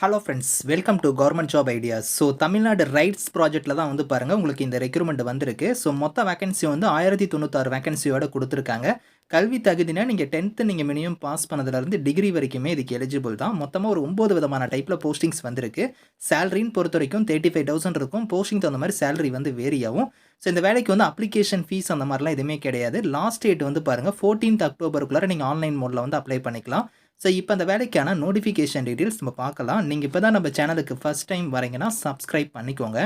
Hello friends, welcome to government job ideas. So Tamil Nadu rights ப்ராஜெக்ட்டில் தான் வந்து பாருங்கள் உங்களுக்கு இந்த ரெக்ரூட்மெண்ட் வந்திருக்கு. ஸோ மொத்த வேகன்சி வந்து 1096 வேகன்சியோட கொடுத்துருக்காங்க. கல்வி தகுதினா நீங்கள் 10th நீங்கள் மினிமம் பாஸ் பண்ணதுலேருந்து டிகிரி வரைக்குமே இதுக்கு எலிஜிபிள் தான். மொத்தமாக ஒரு 9 விதமான டைப்பில் போஸ்டிங்ஸ் வந்திருக்கு. சேலரின்னு பொறுத்த வரைக்கும் 35,000 இருக்கும். போஸ்டிங் தகுந்த மாதிரி சேலரி வந்து வேரி ஆகும். ஸோ இந்த வேலைக்கு வந்து அப்ளிகேஷன் ஃபீஸ் அந்த மாதிரிலாம் எதுவுமே கிடையாது. லாஸ்ட் டேட் வந்து பாருங்கள் 14th அக்டோபருக்குள்ளார நீங்கள் ஆன்லைன் மோடில் வந்து அப்ளை பண்ணிக்கலாம். ஸோ இப்போ அந்த வேலைக்கான நோட்டிஃபிகேஷன் டீட்டெயில்ஸ் நம்ம பார்க்கலாம். நீங்கள் இப்போ தான் நம்ம சேனலுக்கு ஃபஸ்ட் டைம் வரீங்கன்னா சப்ஸ்கிரைப் பண்ணிக்கோங்க.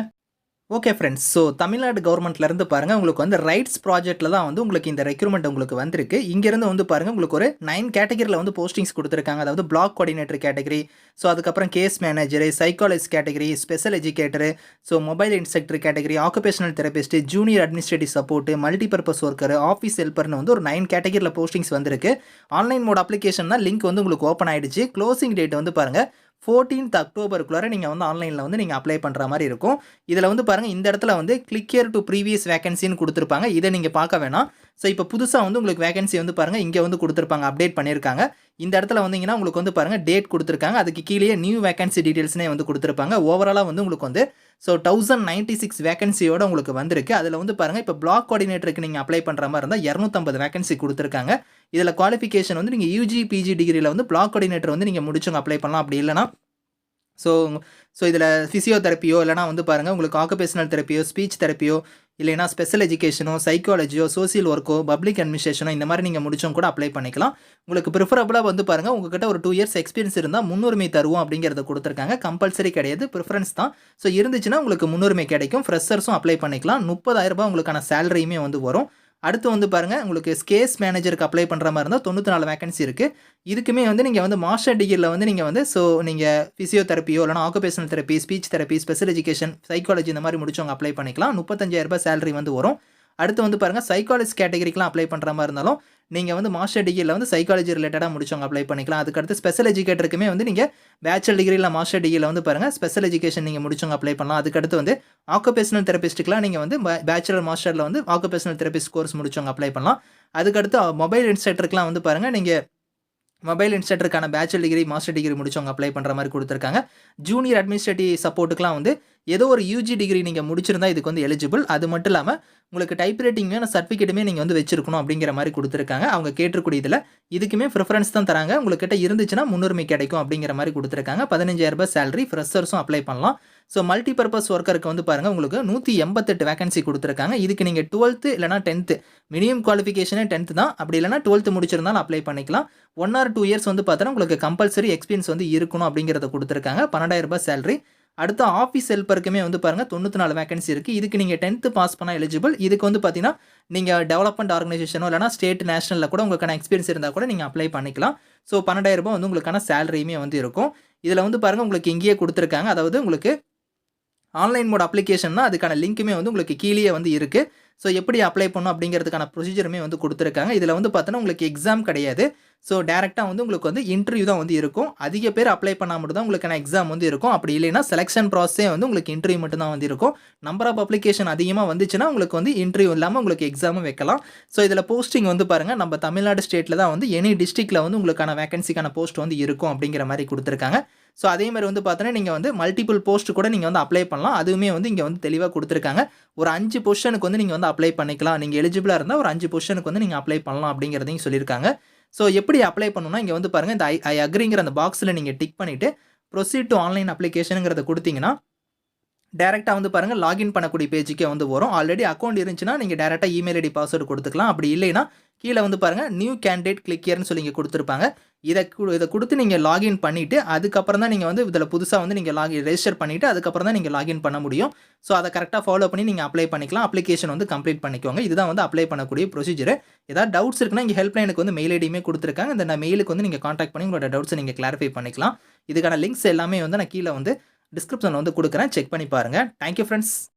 ஓகே ஃப்ரெண்ட்ஸ், ஸோ தமிழ்நாடு கவர்மெண்ட்லேருந்து பாருங்கள் உங்களுக்கு வந்து ரைட்ஸ் ப்ராஜெக்ட்டில் தான் வந்து உங்களுக்கு இந்த ரெக்ரூட்மெண்ட் உங்களுக்கு வந்திருக்கு. இங்கேருந்து வந்து பாருங்கள் உங்களுக்கு ஒரு 9 கேட்டகரியில் வந்து போஸ்டிங்ஸ் கொடுத்துருக்காங்க. அதாவது பிளாக் கோஆர்டினேட்டர் கேட்டகரி, ஸோ அதுக்கப்புறம் case manager, psychologist category, special educator, so mobile instructor category, occupational therapist, junior administrative support, multipurpose worker, office ஹெல்ப்பர்னு வந்து ஒரு 9 கேட்டகரியில் போஸ்டிங்ஸ் வந்திருக்கு. ஆன்லைன் மோட் அப்ளிகேஷன் தான் லிங்க் வந்து உங்களுக்கு ஓப்பன் ஆகிடுச்சு. க்ளோசிங் டேட் வந்து பாருங்கள் 14th அக்டோபருக்குள்ளார நீங்கள் வந்து ஆன்லைனில் வந்து நீங்கள் அப்ளை பண்ணுற மாதிரி இருக்கும். இதில் வந்து பாருங்கள் இந்த இடத்துல வந்து கிளிக் ஹியர் டு ப்ரீவியஸ் வேகன்சின்னு கொடுத்துருப்பாங்க. இதை நீங்கள் பார்க்க வேணாம். ஸோ இப்போ புதுசாக வந்து உங்களுக்கு வேகன்சி வந்து பாருங்கள் இங்கே வந்து கொடுத்துருப்பாங்க, அப்டேட் பண்ணியிருக்காங்க. இந்த இடத்துல வந்தீங்கன்னா உங்களுக்கு வந்து பாருங்கள் டேட் கொடுத்துருக்காங்க. அதுக்கு கீழே நியூ வேகன்சி டீட்டெயில்ஸ்னே வந்து கொடுத்துருப்பாங்க. ஓவராலாக வந்து உங்களுக்கு வந்து ஸோ 1096 வேகன்சியோட உங்களுக்கு வந்திருக்கு. அதில் வந்து பாருங்கள் இப்போ பிளாக் கோஆர்டினேட்டருக்கு நீங்கள் அப்ளை பண்ணுற மாதிரி இருந்தால் 250 வேகன்சி கொடுத்துருக்காங்க. இதில் குவாலிஃபிகேஷன் வந்து நீங்கள் யூஜி பிஜி டிகிரியில் வந்து பிளாக் கோஆர்டினேட்டர் வந்து நீங்கள் முடிச்சவங்க அப்ளை பண்ணலாம். அப்படி இல்லைனா ஸோ இதில் ஃபிசியோதெரப்பியோ இல்லைனா வந்து பாருங்கள் உங்களுக்கு ஆக்குபேஷனல் தெரப்பியோ, ஸ்பீச் தெரப்பியோ, இல்லைனா ஸ்பெஷல் எஜுகேஷனோ, சைக்காலஜியோ, சோசியல் ஒர்க்கோ, பப்ளிக் அட்மினிஸ்ட்ரேஷனோ இந்த மாதிரி நீங்கள் முடிச்சவங்க கூட அப்ளை பண்ணிக்கலாம். உங்களுக்கு ப்ரிஃபரபுளாக வந்து பாருங்கள் உங்ககிட்ட ஒரு 2 இயர்ஸ் எக்ஸ்பீரியன்ஸ் இருந்தால் முன்னுரிமை தருவோம் அப்படிங்கிறத கொடுத்துருக்காங்க. கம்பல்சரி கிடையாது, ப்ரிஃபரன்ஸ் தான். ஸோ இருந்துச்சுன்னா உங்களுக்கு முன்னுரிமை கிடைக்கும். ஃப்ரெஷர்ஸும் அப்ளை பண்ணிக்கலாம். 30,000 உங்களுக்கான சேலரியுமே வந்து வரும். அடுத்து வந்து பாருங்கள் உங்களுக்கு கேஸ் மேனேஜருக்கு அப்ளை பண்ணுற மாதிரி இருந்தால் 94 வேகன்சி இருக்குது. இதுக்குமே வந்து நீங்கள் வந்து மாஸ்டர் டிகிரியில் வந்து நீங்கள் வந்து நீங்கள் ஃபிசியோதெரப்பியோ இல்லைனா occupational therapy, speech therapy, special education, psychology இந்த மாதிரி முடிச்சவங்க அப்ளை பண்ணிக்கலாம். 35,000 சேலரி வந்து வரும். அடுத்து வந்து பாருங்கள் சைக்காலஜிஸ்ட் கேட்டகரிக்கெலாம் அப்ளை பண்ணுற மாதிரி இருந்தாலும் நீங்கள் வந்து மாஸ்டர் டிகிரியில் வந்து சைக்காலஜி ரிலேட்டடாக முடிச்சவங்க அப்ளை பண்ணிக்கலாம். அதுக்கடுத்து ஸ்பெஷல் எஜுகேட்டருக்குமே வந்து நீங்கள் பேச்சுலர் டிகிரியில் மாஸ்டர் டிகிரியில் வந்து பாருங்கள் ஸ்பெஷல் எஜுகேஷன் நீங்கள் முடிச்சவங்க அப்ளை பண்ணலாம். அதுக்கடுத்து வந்து ஆக்குபேஷனல் தெரபிஸ்ட்டுக்கெலாம் நீங்கள் வந்து பேச்சுலர் மாஸ்டரில் வந்து ஆக்குபேஷனல் தெரபிஸ்ட் கோர்ஸ் முடிச்சவங்க அப்ளை பண்ணலாம். அதுக்கடுத்து மொபைல் இன்ஸ்ட்ரக்டருக்குலாம் வந்து பாருங்கள் நீங்கள் மொபைல் இன்ஸ்ட்ரக்டருக்கான பேச்சுலர் டிகிரி, மாஸ்டர் டிகிரி முடிச்சவங்க அப்ளை பண்ணுற மாதிரி கொடுத்துருக்காங்க. ஜூனியர் அட்மினிஸ்ட்ரேட்டிவ் சப்போர்ட்டுக்குலாம் வந்து ஏதோ ஒரு யூஜி டிகிரி நீங்கள் முடிச்சிருந்தா இதுக்கு வந்து எலிஜிபிள். அது மட்டும் இல்லாமல் உங்களுக்கு டைப் ரைட்டிங்கான சர்டிஃபிகேட்டுமே நீங்கள் வந்து வச்சிருக்கணும் அப்படிங்கிற மாதிரி கொடுத்துருக்காங்க. அவங்க கேட்டிருக்கூடிய இதில் இதுக்குமே ப்ரிஃபரன்ஸ் தான் தராங்க. உங்கள்கிட்ட இருந்துச்சுன்னா முன்னுரிமை கிடைக்கும் அப்படிங்கிற மாதிரி கொடுத்துருக்காங்க. 15,000 சேலரி, ஃப்ரெஷர்ஸும் அப்ளை பண்ணலாம். ஸோ மல்டிபர்பஸ் ஒர்க்கருக்கு வந்து பாருங்கள் உங்களுக்கு 188 வேகன்சி கொடுத்துருக்காங்க. இதுக்கு நீங்கள் 12th இல்லைனா 10th மினிமம் குவாலிஃபிகேஷனே 10th தான். அப்படி இல்லைனா 12th முடிச்சிருந்தாலும் அப்ளை பண்ணிக்கலாம். 1 or 2 இயர்ஸ் வந்து பார்த்தோன்னா உங்களுக்கு கம்பல்சரி எக்ஸ்பீரியன்ஸ் வந்து இருக்கணும் அப்படிங்கிறத கொடுத்துருக்காங்க. 12,000 சேலரி. அடுத்து ஆஃபீஸ் ஹெல்ப்பருக்குமே வந்து பாருங்கள் 94 வேகன்சி இருக்குது. இதுக்கு நீங்கள் 10th பாஸ் பண்ணால் எலிஜிபிள். இதுக்கு வந்து பார்த்தீங்கன்னா நீங்கள் டெவலப்மெண்ட் ஆர்கனைசேஷனோ இல்லைனா ஸ்டேட் நேஷனலில் கூட உங்களுக்கான எக்ஸ்பீரியன்ஸ் இருந்தால் கூட நீங்கள் அப்ளை பண்ணிக்கலாம். ஸோ 12,000 வந்து உங்களுக்கான சேலரியுமே வந்து இருக்கும். இதில் வந்து பாருங்கள் உங்களுக்கு இங்கேயே கொடுத்துருக்காங்க. அதாவது உங்களுக்கு ஆன்லைன் மோட் அப்ளிகேஷன்னா அதுக்கான லிங்க்குமே வந்து உங்களுக்கு கீழே வந்து இருக்குது. ஸோ எப்படி அப்ளை பண்ணணும் அப்படிங்கிறதுக்கான ப்ரொசீஜருமே வந்து கொடுத்துருக்காங்க. இதில் வந்து பார்த்தோன்னா உங்களுக்கு எக்ஸாம் கிடையாது. ஸோ டேரெக்டாக வந்து உங்களுக்கு வந்து இன்டர்வியூ தான் வந்து இருக்கும். அதிக பேர் அப்ளை பண்ணால் மட்டும் தான் உங்களுக்கான எக்ஸாம் வந்து இருக்கும். அப்படி இல்லைன்னா செலெக்ஷன் ப்ராசஸே வந்து உங்களுக்கு இன்டர்வியூ மட்டும் தான் வந்து இருக்கும். நம்பர் ஆஃப் அப்ளிகேஷன் அதிகமாக வந்துச்சுன்னா உங்களுக்கு வந்து இன்டர்வியூ இல்லாமல் உங்களுக்கு எக்ஸாமும் வைக்கலாம். ஸோ இதில் போஸ்டிங் வந்து பாருங்கள் நம்ம தமிழ்நாடு ஸ்டேட்டில் தான் வந்து எனி டிஸ்ட்ரிக்ட்டில் வந்து உங்களுக்கான வேகன்சிக்கான போஸ்ட் வந்து இருக்கும் அப்படிங்கிற மாதிரி கொடுத்துருக்காங்க. ஸோ அதே மாதிரி வந்து பார்த்தோன்னா நீங்கள் வந்து மல்டிபிள் போஸ்ட் கூட நீங்கள் வந்து அப்ளை பண்ணலாம். அதுவுமே வந்து இங்கே வந்து தெளிவாக கொடுத்துருக்காங்க. ஒரு 5 பொசிஷனுக்கு வந்து நீங்கள் வந்து அப்ளை பண்ணிக்கலாம். நீங்கள் எலிஜிபிளாக இருந்தால் ஒரு 5 பொசிஷனுக்கு வந்து நீங்கள் அப்ளை பண்ணலாம் அப்படிங்கிறதையும் சொல்லியிருக்காங்க. ஸோ எப்படி அப்ளை பண்ணணும்னா இங்கே வந்து பாருங்கள் இந்த ஐ அக்ரிங்கிற அந்த பாக்ஸில் நீங்கள் டிக் பண்ணிவிட்டு ப்ரொசீட் டு ஆன்லைன் அப்ளிகேஷனுங்கிறத கொடுத்தீங்கன்னா டேரெக்டாக வந்து பாருங்கள் லாகின் பண்ணக்கூடிய பேஜுக்கே வந்து வரும். ஆல்ரெடி அக்கௌண்ட் இருந்துச்சுன்னா நீங்கள் டேரெக்டாக இமெயில் ஐடி பாஸ்வேர்டு கொடுத்துக்கலாம். அப்படி இல்லைன்னா கீழே வந்து பாருங்கள் நியூ கேண்டிடேட் கிளிக் ஹியர்னு சொல்லி இங்கே கொடுத்துருப்பாங்க. இதை கொடுத்து நீங்கள் லாகின் பண்ணிவிட்டு அதுக்கப்புறம் தான் நீங்கள் வந்து இதில் புதுசாக வந்து நீங்கள் ரெஜிஸ்டர் பண்ணிவிட்டு அதுக்கப்புறம் தான் நீங்கள் லாகின் பண்ண முடியும். ஸோ அதை கரெக்டாக ஃபாலோ பண்ணி நீங்கள் அப்ளை பண்ணிக்கலாம். அப்ளிகேஷன் வந்து கம்ப்ளீட் பண்ணிக்கோங்க. இதுதான் வந்து அப்ளை பண்ணக்கூடிய ப்ரொசீஜர். ஏதாவது டவுட்ஸ் இருக்குன்னா இங்கே ஹெல்ப்லைனுக்கு வந்து மெயில் ஐடியுமே கொடுத்துருக்காங்க. இந்த மெயிலுக்கு வந்து நீங்கள் காண்டாக்ட் பண்ணி உங்களோட டவுட்ஸை நீங்கள் கிளாரிஃபை பண்ணிக்கலாம். இதுக்கான லிங்க்ஸ் எல்லாமே வந்து நான் கீழே வந்து டிஸ்கிரிப்ஷனில் வந்து கொடுக்குறேன். செக் பண்ணி பாருங்கள். Thank you friends.